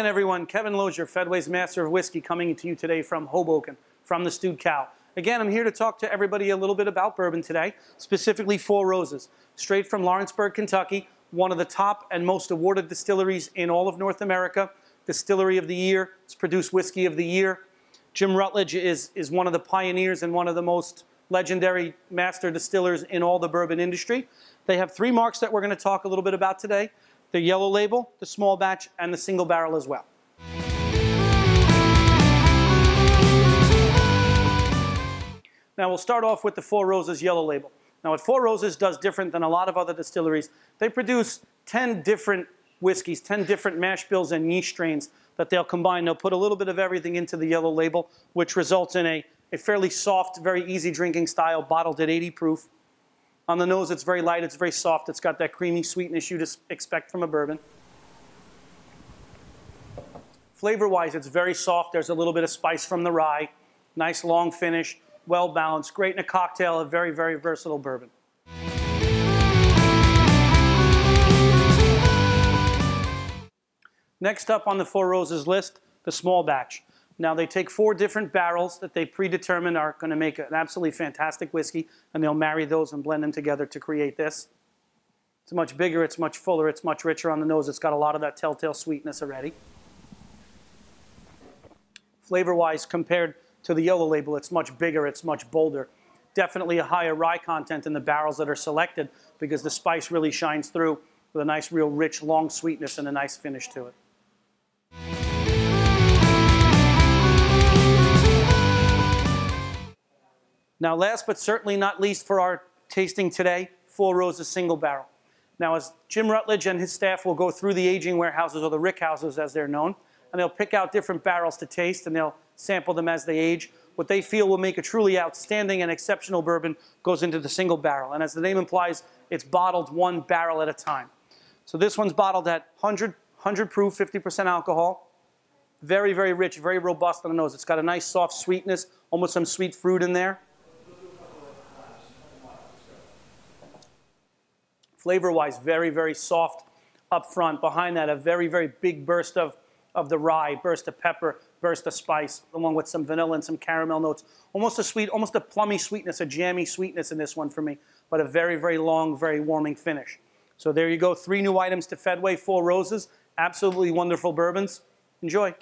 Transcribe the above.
everyone. Kevin Lozier, Fedway's Master of Whiskey, coming to you today from Hoboken, from the Stewed Cow. Again, I'm here to talk to everybody a little bit about bourbon today, specifically Four Roses, straight from Lawrenceburg, Kentucky, one of the top and most awarded distilleries in all of North America. Distillery of the Year. It's produced Whiskey of the Year. Jim Rutledge is one of the pioneers and one of the most legendary master distillers in all the bourbon industry. They have three marks that we're going to talk a little bit about today: the yellow label, the small batch, and the single barrel as well. Now we'll start off with the Four Roses yellow label. Now what Four Roses does different than a lot of other distilleries, they produce 10 different whiskeys, 10 different mash bills and yeast strains that they'll combine. They'll put a little bit of everything into the yellow label, which results in a fairly soft, very easy drinking style, bottled at 80 proof. On the nose, it's very light, it's very soft, it's got that creamy sweetness you'd expect from a bourbon. Flavor-wise, it's very soft. There's a little bit of spice from the rye. Nice long finish, well balanced, great in a cocktail, a very, very versatile bourbon. Next up on the Four Roses list, the small batch. Now they take 4 different barrels that they predetermine are going to make an absolutely fantastic whiskey, and they'll marry those and blend them together to create this. It's much bigger, it's much fuller, it's much richer on the nose. It's got a lot of that telltale sweetness already. Flavor-wise, compared to the yellow label, it's much bigger, it's much bolder. Definitely a higher rye content in the barrels that are selected because the spice really shines through with a nice, real rich, long sweetness and a nice finish to it. Now, last but certainly not least for our tasting today, Four Roses single barrel. Now, as Jim Rutledge and his staff will go through the aging warehouses, or the rick houses as they're known, and they'll pick out different barrels to taste, and they'll sample them as they age. What they feel will make a truly outstanding and exceptional bourbon goes into the single barrel. And as the name implies, it's bottled 1 barrel at a time. So this one's bottled at 100 proof, 50% alcohol. Very, very rich, very robust on the nose. It's got a nice soft sweetness, almost some sweet fruit in there. Flavor-wise, very, very soft up front. Behind that, a very, very big burst of the rye, burst of pepper, burst of spice, along with some vanilla and some caramel notes. Almost a sweet, almost a plummy sweetness, a jammy sweetness in this one for me, but a very, very long, very warming finish. So there you go, 3 new items to Fedway, Four Roses. Absolutely wonderful bourbons. Enjoy.